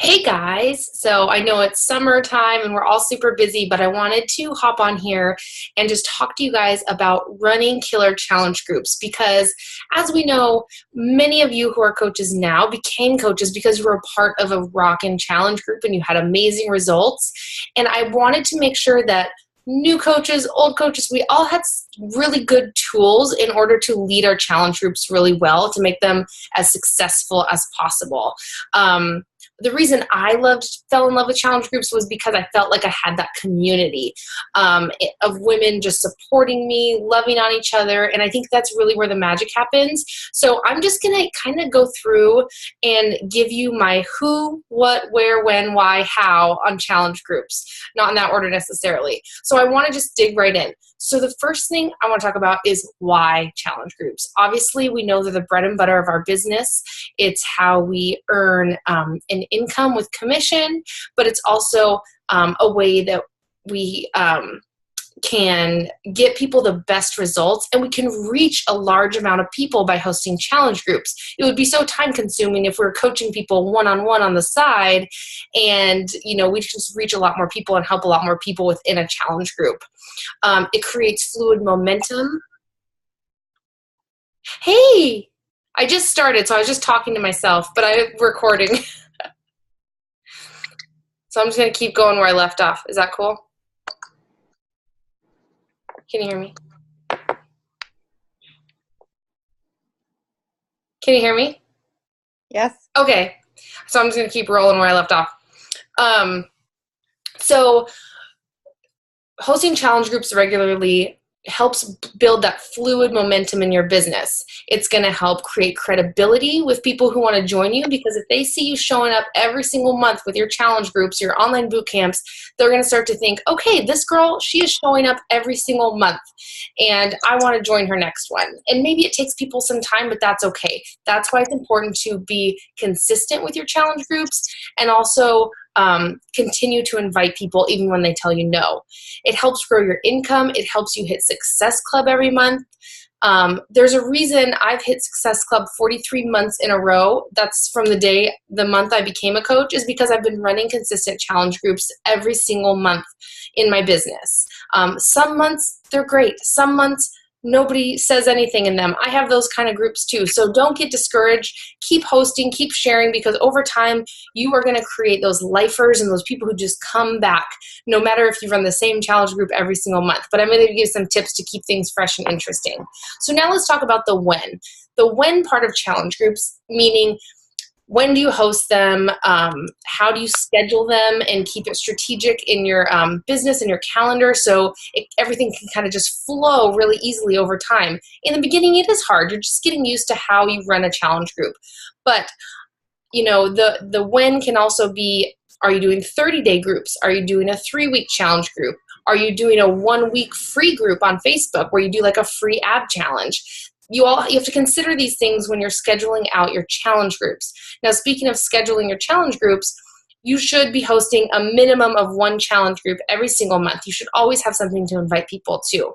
Hey guys, so I know it's summertime and we're all super busy, but I wanted to hop on here and just talk to you guys about running killer challenge groups because, as we know, many of you who are coaches now became coaches because you were a part of a rockin' challenge group and you had amazing results. And I wanted to make sure that new coaches, old coaches, we all had really good tools in order to lead our challenge groups really well to make them as successful as possible. The reason fell in love with challenge groups was because I felt like I had that community of women just supporting me, loving on each other, and I think that's really where the magic happens. So I'm just going to kind of go through and give you my who, what, where, when, why, how on challenge groups, not in that order necessarily. So I want to just dig right in. So the first thing I want to talk about is why challenge groups. Obviously, we know they're the bread and butter of our business. It's how we earn an income with commission, but it's also a way that we can get people the best results, and we can reach a large amount of people by hosting challenge groups. It would be so time consuming if we were coaching people one-on-one on the side, and we just reach a lot more people and help a lot more people within a challenge group. It creates fluid momentum. Hey, I just started, so I was just talking to myself, but I'm recording. So I'm just going to keep going where I left off. Is that cool? Can you hear me? Can you hear me? Yes. Okay. So I'm just going to keep rolling where I left off. So hosting challenge groups regularly helps build that fluid momentum in your business. It's going to help create credibility with people who want to join you, because if they see you showing up every single month with your challenge groups, your online boot camps, they're going to start to think, okay, this girl, she is showing up every single month and I want to join her next one. And maybe it takes people some time, but that's okay. That's why it's important to be consistent with your challenge groups and also continue to invite people even when they tell you no. It helps grow your income. It helps you hit Success Club every month. There's a reason I've hit Success Club 43 months in a row. That's from the month I became a coach, is because I've been running consistent challenge groups every single month in my business. Some months they're great. Some months nobody says anything in them. I have those kind of groups too. So don't get discouraged. Keep hosting, keep sharing, because over time you are going to create those lifers and those people who just come back, no matter if you run the same challenge group every single month. But I'm going to give you some tips to keep things fresh and interesting. So now let's talk about the when. The when part of challenge groups, meaning when do you host them? How do you schedule them and keep it strategic in your business and your calendar so everything can kind of just flow really easily over time? In the beginning, it is hard. You're just getting used to how you run a challenge group. But, the when can also be, are you doing 30-day groups? Are you doing a 3-week challenge group? Are you doing a 1-week free group on Facebook where you do like a free ab challenge? You have to consider these things when you're scheduling out your challenge groups. Now, speaking of scheduling your challenge groups, you should be hosting a minimum of 1 challenge group every single month. You should always have something to invite people to.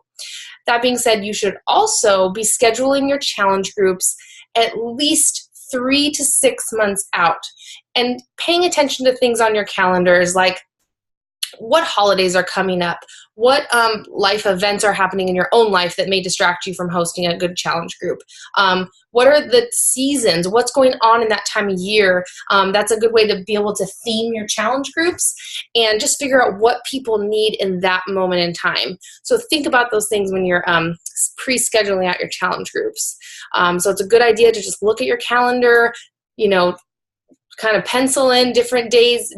That being said, you should also be scheduling your challenge groups at least 3 to 6 months out and paying attention to things on your calendars like what holidays are coming up, what life events are happening in your own life that may distract you from hosting a good challenge group. What are the seasons? What's going on in that time of year? That's a good way to be able to theme your challenge groups and just figure out what people need in that moment in time. So think about those things when you're pre-scheduling out your challenge groups. So it's a good idea to just look at your calendar, kind of pencil in different dates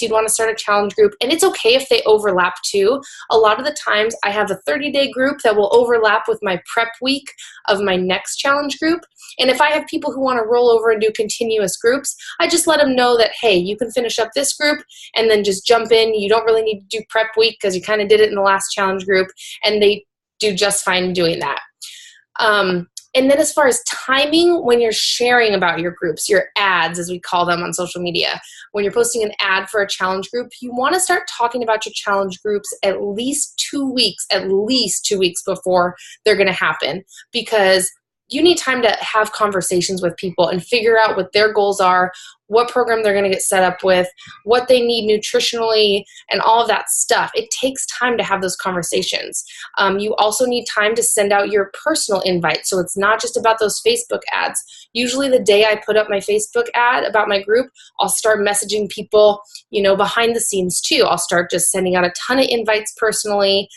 you'd want to start a challenge group. And it's okay if they overlap too. A lot of the times I have a 30-day group that will overlap with my prep week of my next challenge group. And if I have people who want to roll over and do continuous groups, I just let them know that, hey, you can finish up this group and then just jump in. You don't really need to do prep week because you kind of did it in the last challenge group, and they do just fine doing that. And then as far as timing, when you're sharing about your groups, your ads, as we call them on social media, when you're posting an ad for a challenge group, you want to start talking about your challenge groups at least 2 weeks before they're going to happen. Because you need time to have conversations with people and figure out what their goals are, what program they're going to get set up with, what they need nutritionally, and all of that stuff. It takes time to have those conversations. You also need time to send out your personal invite. So it's not just about those Facebook ads. Usually the day I put up my Facebook ad about my group, I'll start messaging people, behind the scenes too. I'll start just sending out a ton of invites personally.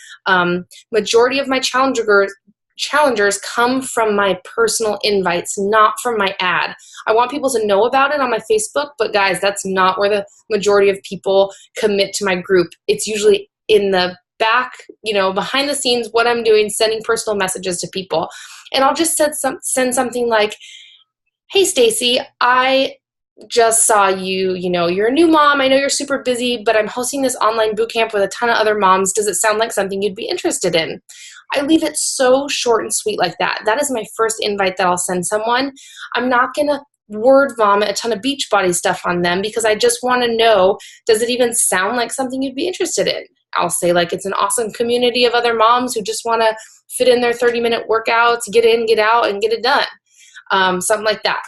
Majority of my challengers come from my personal invites, not from my ad. I want people to know about it on my Facebook, but guys, that's not where the majority of people commit to my group. It's usually in the back, behind the scenes, what I'm doing, sending personal messages to people. And I'll just send something like, hey, Stacy, I just saw you, you're a new mom. I know you're super busy, but I'm hosting this online boot camp with a ton of other moms. Does it sound like something you'd be interested in? I leave it so short and sweet like that. That is my first invite that I'll send someone. I'm not going to word vomit a ton of Beachbody stuff on them because I just want to know, does it even sound like something you'd be interested in? I'll say like it's an awesome community of other moms who just want to fit in their 30-minute workouts, get in, get out, and get it done. Something like that.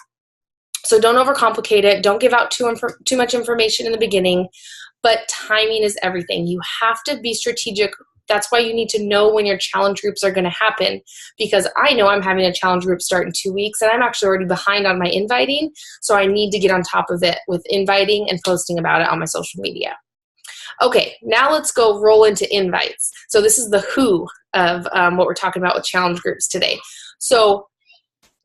So don't overcomplicate it. Don't give out too much information in the beginning, but timing is everything. You have to be strategic. That's why you need to know when your challenge groups are going to happen, because I know I'm having a challenge group start in 2 weeks and I'm actually already behind on my inviting. So I need to get on top of it with inviting and posting about it on my social media. Okay, now let's go roll into invites. So this is the who of what we're talking about with challenge groups today. So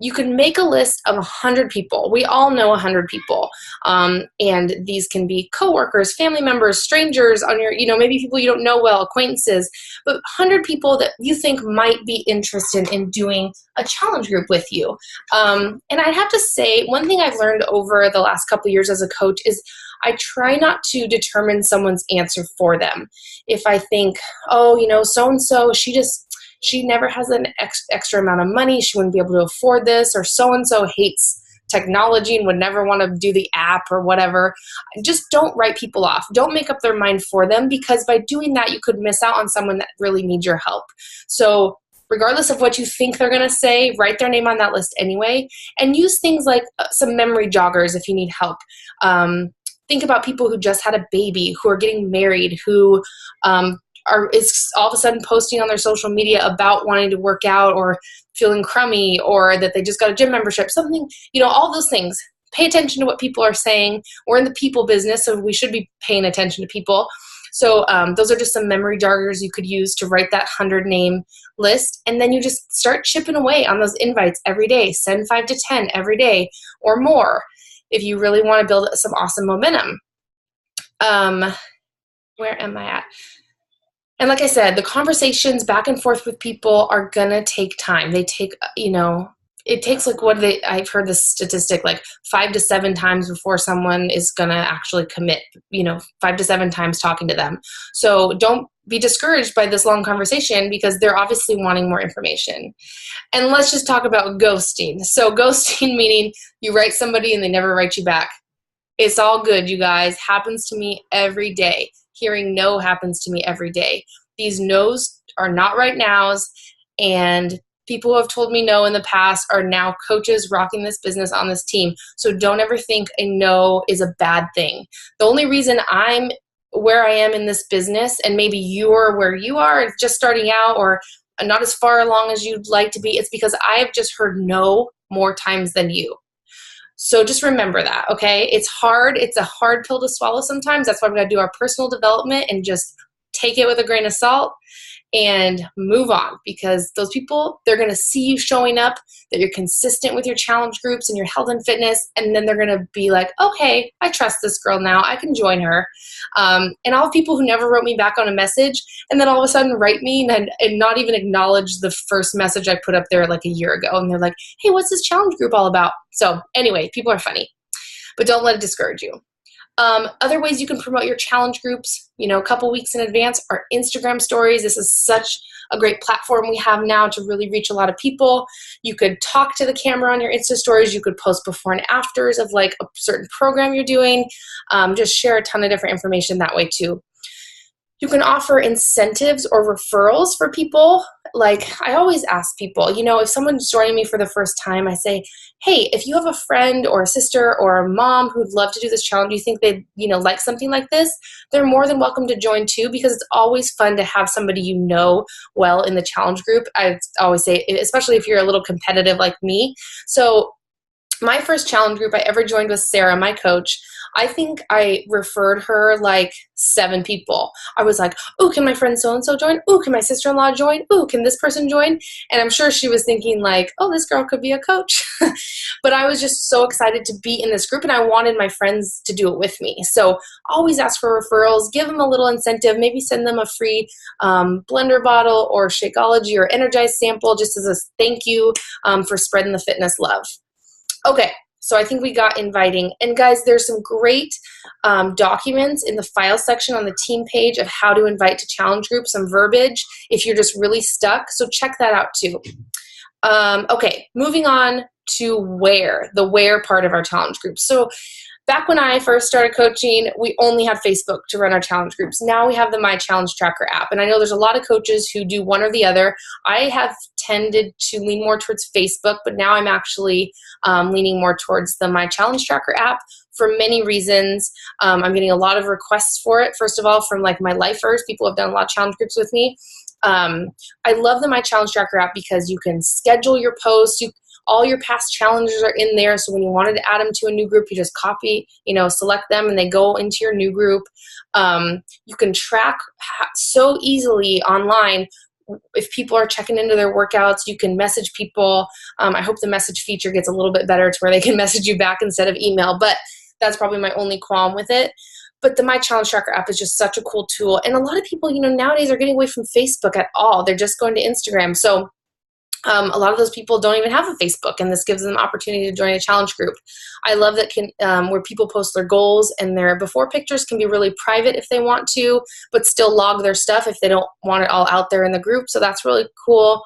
you can make a list of 100 people. We all know 100 people. And these can be coworkers, family members, strangers on your, maybe people you don't know well, acquaintances, but 100 people that you think might be interested in doing a challenge group with you. And I have to say, one thing I've learned over the last couple of years as a coach is I try not to determine someone's answer for them. If I think, so-and-so, she never has an extra amount of money, she wouldn't be able to afford this, or so-and-so hates technology and would never want to do the app or whatever. Just don't write people off. Don't make up their mind for them, because by doing that, you could miss out on someone that really needs your help. So regardless of what you think they're going to say, write their name on that list anyway, and use things like some memory joggers if you need help. Think about people who just had a baby, who are getting married, who is all of a sudden posting on their social media about wanting to work out or feeling crummy, or that they just got a gym membership, something, all those things. Pay attention to what people are saying. We're in the people business, so we should be paying attention to people. So those are just some memory joggers you could use to write that 100-name list. And then you just start chipping away on those invites every day. Send 5 to 10 every day or more if you really want to build some awesome momentum. Where am I at? And like I said, the conversations back and forth with people are going to take time. They take, it takes I've heard this statistic, like 5 to 7 times before someone is going to actually commit, 5 to 7 times talking to them. So don't be discouraged by this long conversation, because they're obviously wanting more information. And let's just talk about ghosting. So ghosting meaning you write somebody and they never write you back. It's all good, you guys. Happens to me every day. Hearing no happens to me every day. These no's are not right nows, and people who have told me no in the past are now coaches rocking this business on this team. So don't ever think a no is a bad thing. The only reason I'm where I am in this business, and maybe you're where you are, just starting out or not as far along as you'd like to be, it's because I have just heard no more times than you. So just remember that, okay? It's hard. It's a hard pill to swallow sometimes. That's why we're going to do our personal development and just take it with a grain of salt and move on, because those people, they're going to see you showing up, that you're consistent with your challenge groups and your health and fitness, and then they're going to be like, okay, I trust this girl now. I can join her. And all the people who never wrote me back on a message and then all of a sudden write me and not even acknowledge the first message I put up there like a year ago. And they're like, hey, what's this challenge group all about? So anyway, people are funny, but don't let it discourage you. Other ways you can promote your challenge groups, a couple weeks in advance, are Instagram stories. This is such a great platform we have now to really reach a lot of people. You could talk to the camera on your Insta stories. You could post before and afters of like a certain program you're doing. Just share a ton of different information that way too. You can offer incentives or referrals for people. Like I always ask people, if someone's joining me for the first time, I say, hey, if you have a friend or a sister or a mom who'd love to do this challenge, you think they'd, like something like this, they're more than welcome to join too, because it's always fun to have somebody well in the challenge group. I always say, especially if you're a little competitive like me. So my first challenge group I ever joined was Sarah, my coach. I think I referred her like 7 people. I was like, oh, can my friend so-and-so join? Oh, can my sister-in-law join? Oh, can this person join? And I'm sure she was thinking like, oh, this girl could be a coach. But I was just so excited to be in this group, and I wanted my friends to do it with me. So always ask for referrals, give them a little incentive, maybe send them a free blender bottle or Shakeology or Energize sample just as a thank you for spreading the fitness love. Okay, so I think we got inviting. And guys, there's some great documents in the file section on the team page of how to invite to challenge groups, some verbiage if you're just really stuck. So check that out too. Okay, moving on to the where part of our challenge group. So back when I first started coaching, we only had Facebook to run our challenge groups. Now we have the My Challenge Tracker app. And I know there's a lot of coaches who do one or the other. I have tended to lean more towards Facebook, but now I'm actually leaning more towards the My Challenge Tracker app for many reasons. I'm getting a lot of requests for it. First of all, from like my lifers, people have done a lot of challenge groups with me. I love the My Challenge Tracker app because you can schedule your posts. All your past challenges are in there, so when you wanted to add them to a new group, you just copy, select them, and they go into your new group. You can track so easily online if people are checking into their workouts. You can message people. I hope the message feature gets a little bit better to where they can message you back instead of email, but that's probably my only qualm with it. But the My Challenge Tracker app is just such a cool tool, and a lot of people, nowadays are getting away from Facebook at all. They're just going to Instagram. So a lot of those people don't even have a Facebook, and this gives them opportunity to join a challenge group. I love that where people post their goals, and their before pictures can be really private if they want to, but still log their stuff if they don't want it all out there in the group. So that's really cool.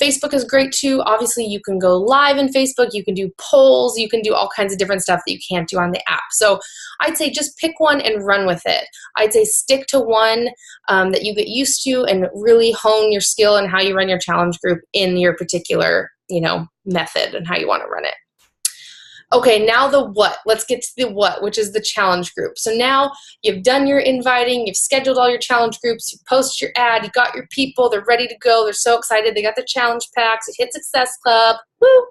Facebook is great too. Obviously, you can go live in Facebook. You can do polls. You can do all kinds of different stuff that you can't do on the app. So I'd say just pick one and run with it. I'd say stick to one that you get used to and really hone your skill and how you run your challenge group in your particular, method and how you want to run it. Okay, now the what. Let's get to the what, which is the challenge group. So now you've done your inviting, you've scheduled all your challenge groups, you post your ad, you got your people, they're ready to go, they're so excited, they got their challenge packs, it hit Success Club, woo!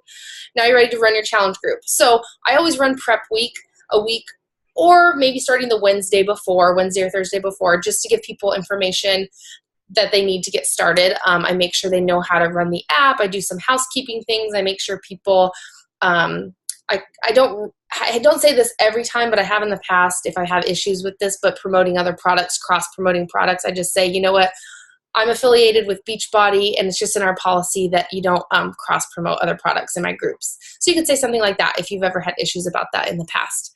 Now you're ready to run your challenge group. So I always run prep week, a week, or maybe starting the Wednesday or Thursday before, just to give people information that they need to get started. I make sure they know how to run the app, I do some housekeeping things, I make sure people, I don't say this every time, but I have in the past if I have issues with this, but promoting other products, cross-promoting products, I just say, you know what, I'm affiliated with Beachbody, and it's just in our policy that you don't cross-promote other products in my groups. So you could say something like that if you've ever had issues about that in the past.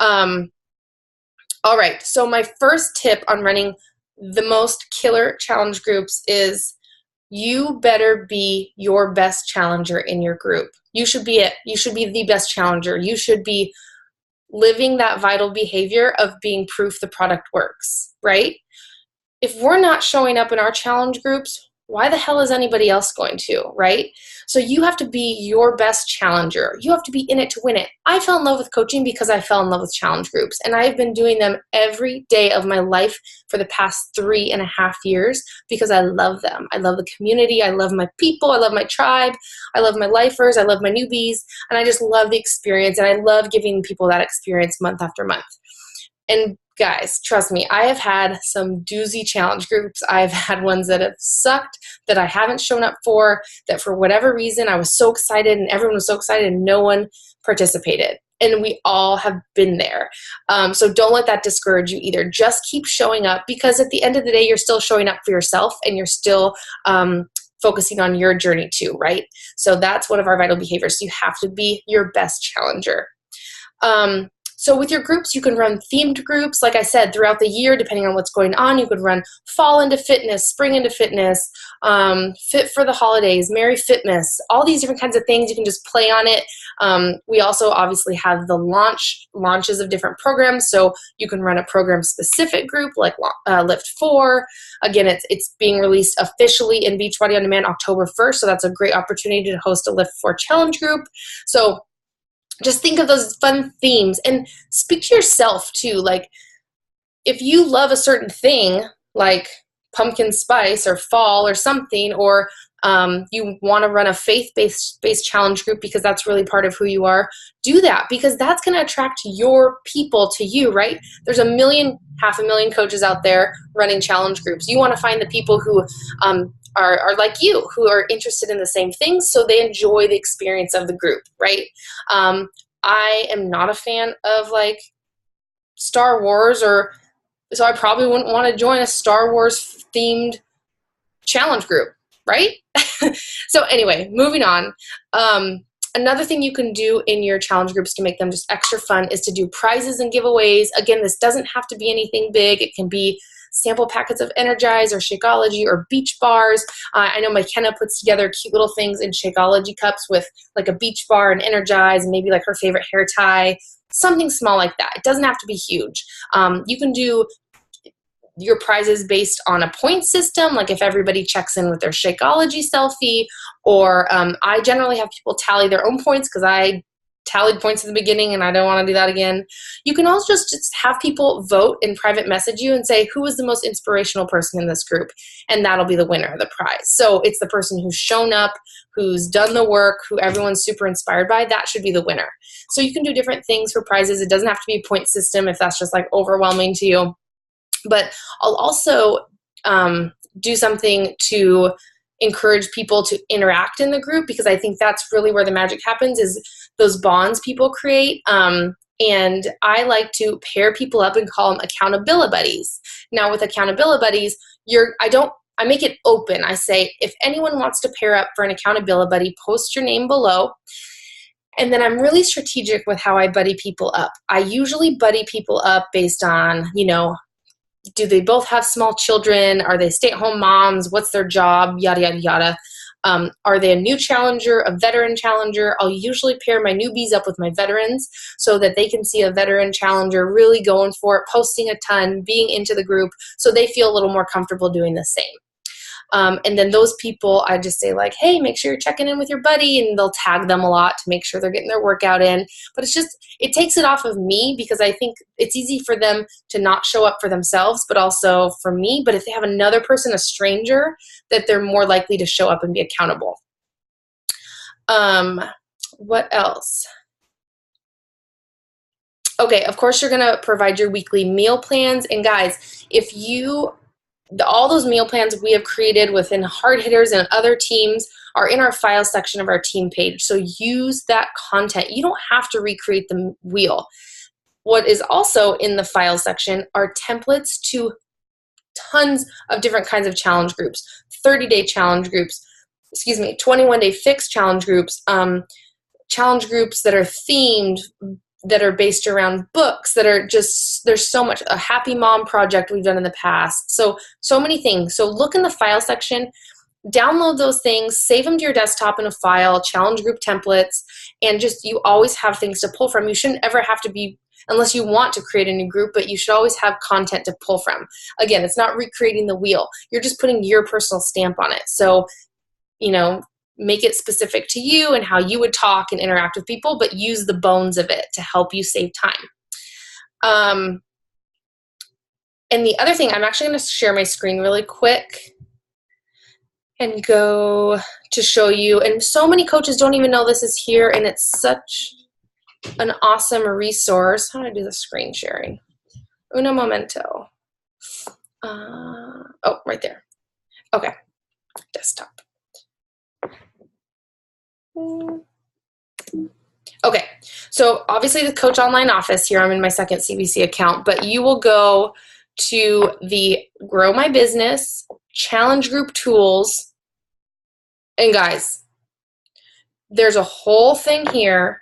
All right, so my first tip on running the most killer challenge groups is you better be your best challenger in your group. You should be it. You should be the best challenger. You should be living that vital behavior of being proof the product works, right? If we're not showing up in our challenge groups, why the hell is anybody else going to, right? So you have to be your best challenger. You have to be in it to win it. I fell in love with coaching because I fell in love with challenge groups, and I've been doing them every day of my life for the past 3.5 years because I love them. I love the community. I love my people. I love my tribe. I love my lifers. I love my newbies, and I just love the experience, and I love giving people that experience month after month. And guys, trust me, I have had some doozy challenge groups. I've had ones that have sucked, that I haven't shown up for, that for whatever reason I was so excited and everyone was so excited and no one participated. And we all have been there. So don't let that discourage you either. Just keep showing up, because at the end of the day, you're still showing up for yourself and you're still focusing on your journey too, right? So that's one of our vital behaviors. You have to be your best challenger. So with your groups, you can run themed groups. Like I said, throughout the year, depending on what's going on, you could run fall into fitness, spring into fitness, fit for the holidays, Merry Fitmas, all these different kinds of things. You can just play on it. We also obviously have the launches of different programs. So you can run a program-specific group like Lift 4. Again, it's being released officially in Beachbody On Demand October 1st. So that's a great opportunity to host a Lift 4 challenge group. So just think of those fun themes and speak to yourself too. Like if you love a certain thing, like pumpkin spice or fall or something, or you want to run a faith-based challenge group because that's really part of who you are, do that, because that's going to attract your people to you, right? There's half a million coaches out there running challenge groups. You want to find the people who are like you, who are interested in the same things, so they enjoy the experience of the group, right? I am not a fan of like Star Wars, so I probably wouldn't want to join a Star Wars themed challenge group, right? So anyway, moving on. Another thing you can do in your challenge groups to make them just extra fun is to do prizes and giveaways. Again, this doesn't have to be anything big. It can be sample packets of Energize or Shakeology or beach bars. I know McKenna puts together cute little things in Shakeology cups with like a beach bar and Energize and maybe like her favorite hair tie, something small like that. It doesn't have to be huge. You can do your prizes based on a point system, like if everybody checks in with their Shakeology selfie, or I generally have people tally their own points because I tallied points at the beginning and I don't want to do that again. You can also just have people vote and private message you and say, who is the most inspirational person in this group? And that'll be the winner of the prize. So it's the person who's shown up, who's done the work, who everyone's super inspired by, that should be the winner. So you can do different things for prizes. It doesn't have to be a point system if that's just like overwhelming to you. But I'll also do something to encourage people to interact in the group, because I think that's really where the magic happens, is those bonds people create. And I like to pair people up and call them accountability buddies. Now with accountability buddies, I make it open. I say, if anyone wants to pair up for an accountability buddy, post your name below. And then I'm really strategic with how I buddy people up. I usually buddy people up based on, do they both have small children? Are they stay-at-home moms? What's their job? Yada, yada, yada. Are they a new challenger, a veteran challenger? I'll usually pair my newbies up with my veterans so that they can see a veteran challenger really going for it, posting a ton, being into the group, so they feel a little more comfortable doing the same. And then those people, I just say like, hey, make sure you're checking in with your buddy, and they'll tag them a lot to make sure they're getting their workout in. But it takes it off of me, because I think it's easy for them to not show up for themselves, but also for me. But if they have another person, a stranger, that they're more likely to show up and be accountable. What else? Okay, of course, you're going to provide your weekly meal plans. And guys, all those meal plans we have created within Hard Hitters and other teams are in our file section of our team page. So use that content. You don't have to recreate the wheel. What is also in the file section are templates to tons of different kinds of challenge groups, 30-day challenge groups, 21-day fixed challenge groups, challenge groups that are themed, that are based around books, that are just, there's so much, a happy mom project we've done in the past. So many things. So look in the file section, download those things, save them to your desktop in a file, challenge group templates, and just, you always have things to pull from. You shouldn't ever have to be, unless you want to create a new group, but you should always have content to pull from. Again, it's not recreating the wheel. You're just putting your personal stamp on it. So, make it specific to you and how you would talk and interact with people, but use the bones of it to help you save time. And the other thing, I'm actually going to share my screen really quick and go to show you. And so many coaches don't even know this is here, and it's such an awesome resource. How do I do the screen sharing? Uno momento. Oh, right there. Okay, desktop. Okay, so obviously the Coach Online Office here, I'm in my second CBC account, but you will go to the Grow My Business, Challenge Group Tools, and guys, there's a whole thing here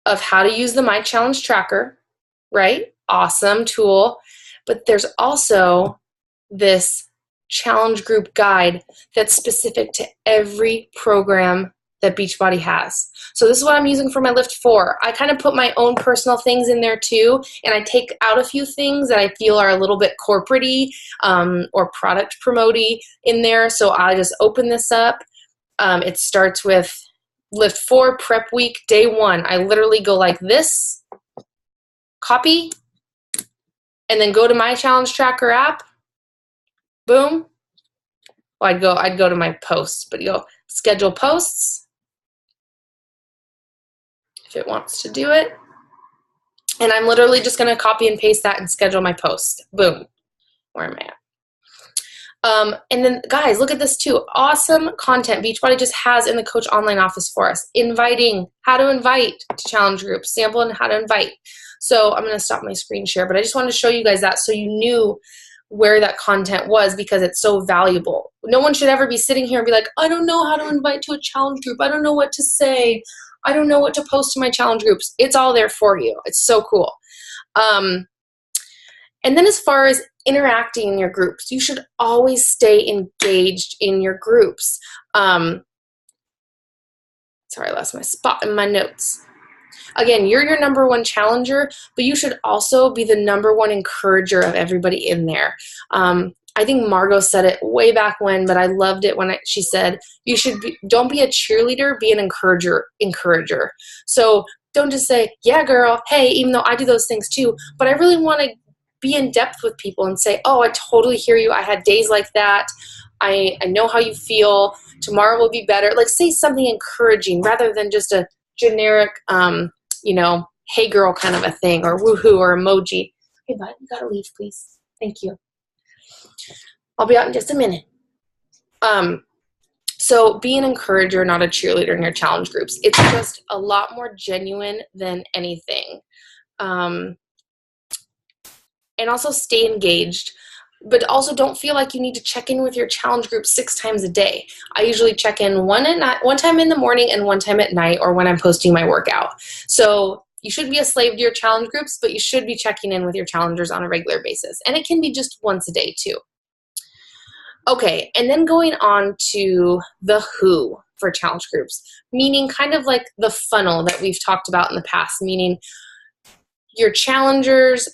of how to use the My Challenge Tracker. right? Awesome tool. But there's also this challenge group guide that's specific to every program that Beachbody has. So this is what I'm using for my Lift 4. I kind of put my own personal things in there too, and I take out a few things that I feel are a little bit corporate-y or product promote-y in there. So I just open this up. It starts with Lift 4 prep week, day 1. I literally go like this, copy, and then go to my challenge tracker app. Boom. Well, I'd go to my posts, but you go schedule posts if it wants to do it. And I'm literally just going to copy and paste that and schedule my post. Boom. Where am I at? And then, guys, look at this too. Awesome content Beachbody just has in the Coach Online office for us. Inviting, how to invite to challenge groups, sample and how to invite. So I'm going to stop my screen share, but I just wanted to show you guys that so you knew where that content was because it's so valuable. No one should ever be sitting here and be like, I don't know how to invite to a challenge group. I don't know what to say. I don't know what to post to my challenge groups. It's all there for you. It's so cool. And then as far as interacting in your groups, you should always stay engaged in your groups. Sorry, I lost my spot in my notes. Again, you're your number one challenger, but you should also be the number one encourager of everybody in there. I think Margot said it way back when, but I loved it when she said, don't be a cheerleader, be an encourager. So don't just say, yeah, girl, hey, even though I do those things too, but I really want to be in depth with people and say, oh, I totally hear you. I had days like that. I know how you feel. Tomorrow will be better. Like say something encouraging rather than just a generic, hey girl kind of a thing or woohoo or emoji. Hey bud, you gotta leave, please. Thank you. I'll be out in just a minute. So be an encourager, not a cheerleader in your challenge groups. It's just a lot more genuine than anything. And also stay engaged, but also don't feel like you need to check in with your challenge group 6 times a day. I usually check in one time in the morning and one time at night or when I'm posting my workout. So you should be a slave to your challenge groups, but you should be checking in with your challengers on a regular basis. And it can be just once a day too. Okay, and then going on to the who for challenge groups, meaning kind of like the funnel that we've talked about in the past, meaning your challengers,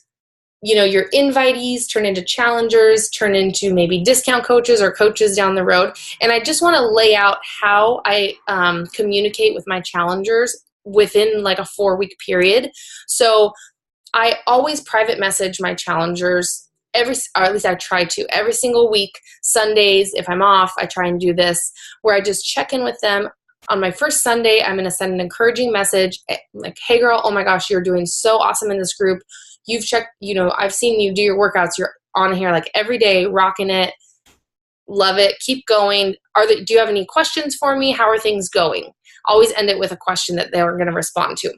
your invitees turn into challengers, turn into maybe discount coaches or coaches down the road. And I just want to lay out how I communicate with my challengers within like a 4-week period. So I always private message my challengers or at least I try to, every single week. Sundays, if I'm off, I try and do this where I just check in with them. On my first Sunday, I'm going to send an encouraging message like, hey girl, oh my gosh, you're doing so awesome in this group. You've checked, I've seen you do your workouts. You're on here like every day, rocking it. Love it. Keep going. Do you have any questions for me? How are things going? Always end it with a question that they're going to respond to.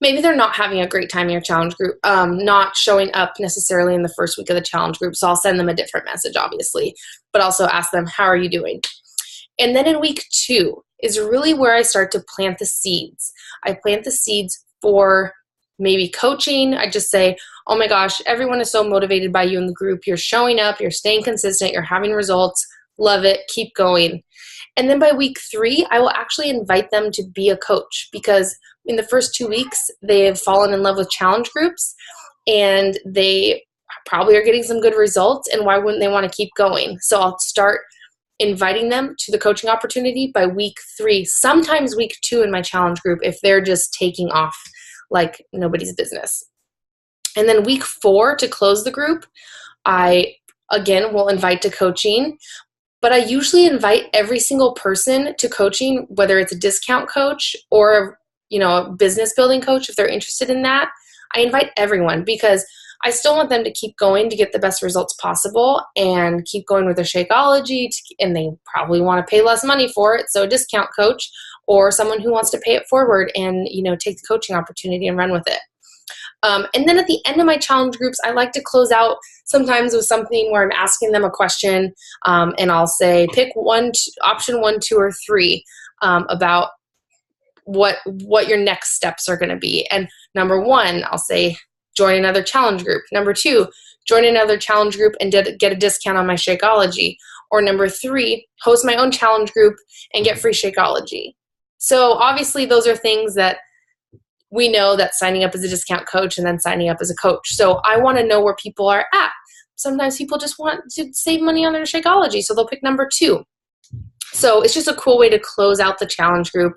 Maybe they're not having a great time in your challenge group, not showing up necessarily in the first week of the challenge group. So I'll send them a different message, obviously, but also ask them, how are you doing? And then in week 2 is really where I start to plant the seeds. I plant the seeds for maybe coaching. I just say, oh my gosh, everyone is so motivated by you in the group. You're showing up, you're staying consistent, you're having results. Love it. Keep going. And then by week 3, I will actually invite them to be a coach because in the first 2 weeks, they have fallen in love with challenge groups and they probably are getting some good results. And why wouldn't they want to keep going? So I'll start inviting them to the coaching opportunity by week 3, sometimes week 2 in my challenge group if they're just taking off like nobody's business. And then week 4 to close the group, I again will invite to coaching, but I usually invite every single person to coaching, whether it's a discount coach or a business building coach if they're interested in that. I invite everyone because I still want them to keep going to get the best results possible and keep going with their Shakeology, and they probably want to pay less money for it, so a discount coach or someone who wants to pay it forward and take the coaching opportunity and run with it. And then at the end of my challenge groups, I like to close out sometimes with something where I'm asking them a question, and I'll say pick option 1, 2, or 3 about what your next steps are going to be. And number 1, I'll say, join another challenge group. Number 2, join another challenge group and get a discount on my Shakeology. Or number 3, host my own challenge group and get free Shakeology. So obviously those are things that we know, that signing up as a discount coach and then signing up as a coach. So I want to know where people are at. Sometimes people just want to save money on their Shakeology, so they'll pick number 2. So it's just a cool way to close out the challenge group.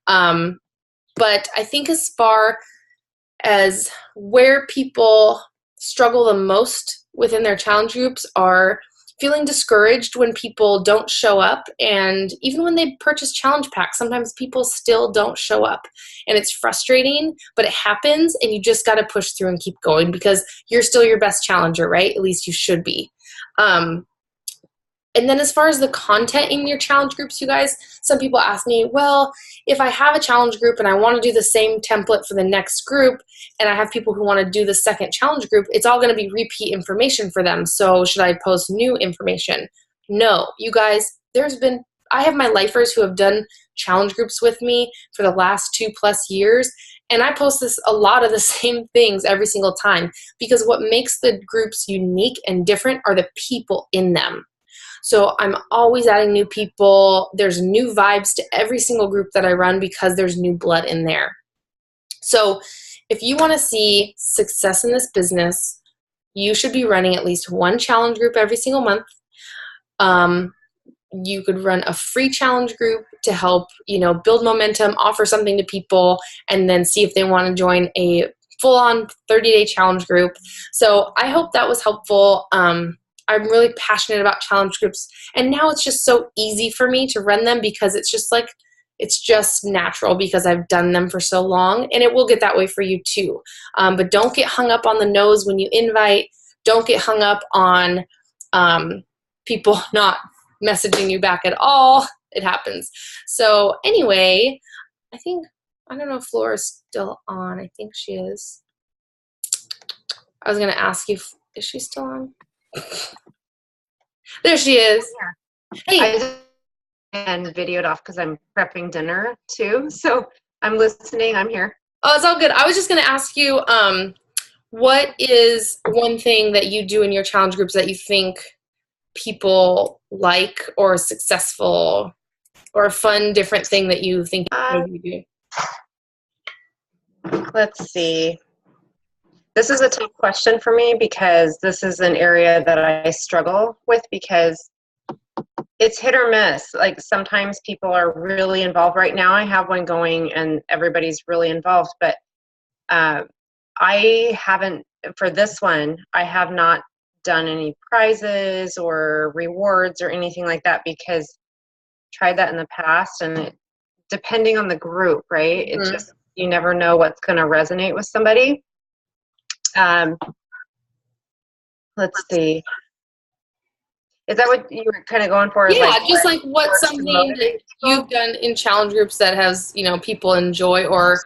But I think as far as where people struggle the most within their challenge groups are feeling discouraged when people don't show up. And even when they purchase challenge packs, sometimes people still don't show up. And it's frustrating, but it happens, and you just got to push through and keep going because you're still your best challenger, right? At least you should be. And then as far as the content in your challenge groups, you guys, some people ask me, well, if I have a challenge group and I want to do the same template for the next group, and I have people who want to do the second challenge group, it's all going to be repeat information for them. So should I post new information? No, you guys, I have my lifers who have done challenge groups with me for the last 2+ years, and I post a lot of the same things every single time because what makes the groups unique and different are the people in them. So I'm always adding new people. There's new vibes to every single group that I run because there's new blood in there. So if you want to see success in this business, you should be running at least one challenge group every single month. You could run a free challenge group to help, build momentum, offer something to people, and then see if they want to join a full-on 30-day challenge group. So I hope that was helpful. I'm really passionate about challenge groups, and now it's just so easy for me to run them because it's just natural because I've done them for so long, and it will get that way for you too. But don't get hung up on the no's when you invite. Don't get hung up on people not messaging you back at all. It happens. So anyway, I don't know if Laura's still on. I think she is. I was going to ask you, is she still on? There she is. Hey. I just videoed off because I'm prepping dinner too. So I'm listening. I'm here. Oh, it's all good. I was just going to ask you, what is one thing that you do in your challenge groups that you think people like, or successful, or a fun, different thing that you think you do? Let's see. This is a tough question for me because this is an area that I struggle with because it's hit or miss. Like sometimes people are really involved. Right now I have one going and everybody's really involved, but I haven't, for this one, I have not done any prizes or rewards or anything like that because I tried that in the past, and depending on the group, right? It's just, you never know what's going to resonate with somebody. Let's see. Is that what you were kind of going for? Yeah, just like what's something that you've done in challenge groups that has, people enjoy, or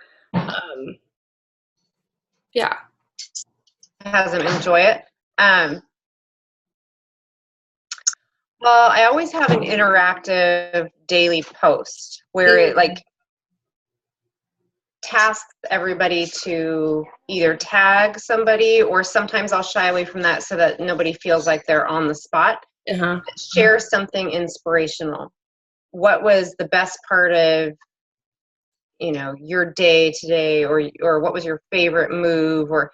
has them enjoy it. Well, I always have an interactive daily post where it tasks everybody to either tag somebody, or sometimes I'll shy away from that so that nobody feels like they're on the spot. Share something inspirational. What was the best part of your day today, or what was your favorite move, or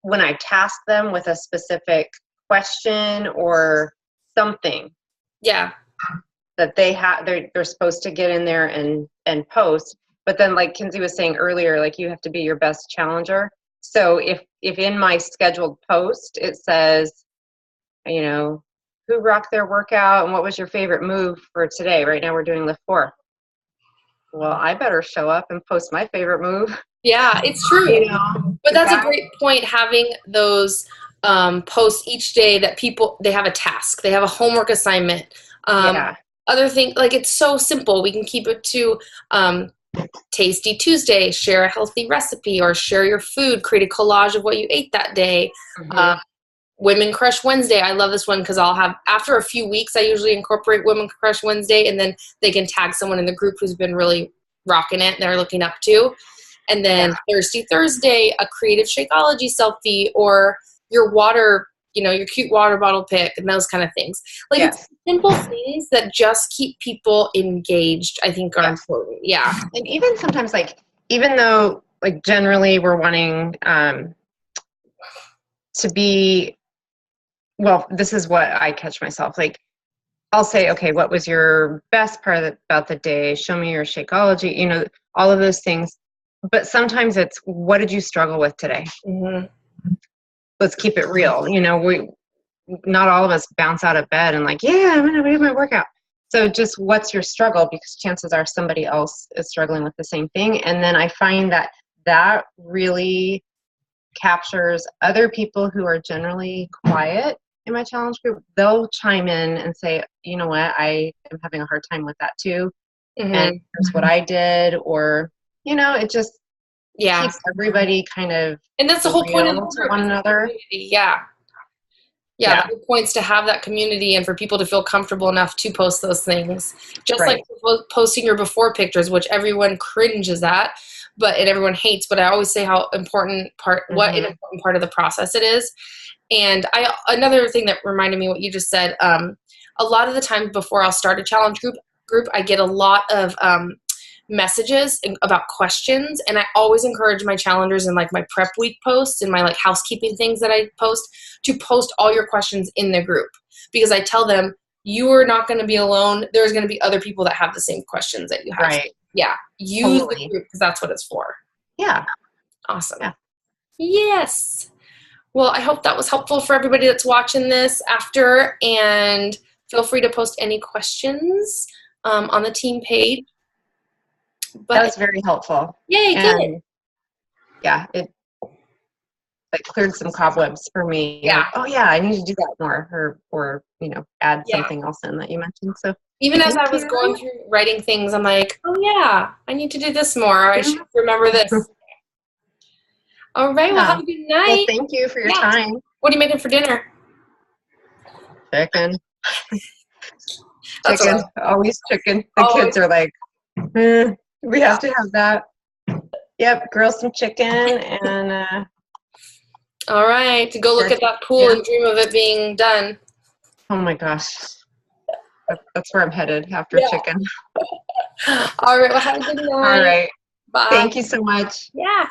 when I task them with a specific question or something that they're supposed to get in there and post. But then, like Kinsey was saying earlier, like you have to be your best challenger. So if in my scheduled post it says, who rocked their workout and what was your favorite move for today? Right now we're doing lift 4. Well, I better show up and post my favorite move. Yeah, it's true. But that's a great point, having those posts each day that they have a task, they have a homework assignment. Other thing, like it's so simple. We can keep it to Tasty Tuesday, share a healthy recipe, or share your food, create a collage of what you ate that day. Women Crush Wednesday. I love this one because after a few weeks, I usually incorporate Women Crush Wednesday, and then they can tag someone in the group who's been really rocking it, they're looking up to. And then Thirsty Thursday, a creative Shakeology selfie, or your water, your cute water bottle pic, and those kind of things. Like it's simple things that just keep people engaged, I think are important. Yeah. And even sometimes even though generally we're wanting to be, well, this is what I catch myself. I'll say, okay, what was your best part about the day? Show me your Shakeology, all of those things. But sometimes it's, what did you struggle with today? Mm-hmm. Let's keep it real. Not all of us bounce out of bed and I'm going to do my workout. So just what's your struggle? Because chances are somebody else is struggling with the same thing. And then I find that really captures other people who are generally quiet in my challenge group. They'll chime in and say, you know what, I am having a hard time with that too. Mm-hmm. And here's what I did, or, it just keeps everybody kind of, and that's the whole point of one another. Yeah. The whole point's to have that community and for people to feel comfortable enough to post those things. Just like posting your before pictures, which everyone cringes at, and everyone hates, but I always say how important what an important part of the process it is. And another thing that reminded me what you just said, a lot of the time before I'll start a challenge group, I get a lot of messages about questions, and I always encourage my challengers in my prep week posts and my housekeeping things that I post to post all your questions in the group, because I tell them you are not going to be alone. There's going to be other people that have the same questions that you have. Right. Yeah. Use the group because that's what it's for. Yeah. Awesome. Yeah. Yes. Well, I hope that was helpful for everybody that's watching this after, and feel free to post any questions on the team page. But that was very helpful. Yay, good. Yeah, it cleared some cobwebs for me. Yeah. I need to do that more, or add something else in that you mentioned. So even as I was going through writing things, I'm like, oh yeah, I need to do this more. I should remember this. All right. Well, have a good night. Well, thank you for your time. What are you making for dinner? Chicken. Chicken. Always chicken. The kids are like, we have to have that. Yep. Grill some chicken and. All right. To go look at that pool and dream of it being done. Oh my gosh. That's where I'm headed after chicken. All right. Well, have a good night. All right. Bye. Thank you so much. Yeah.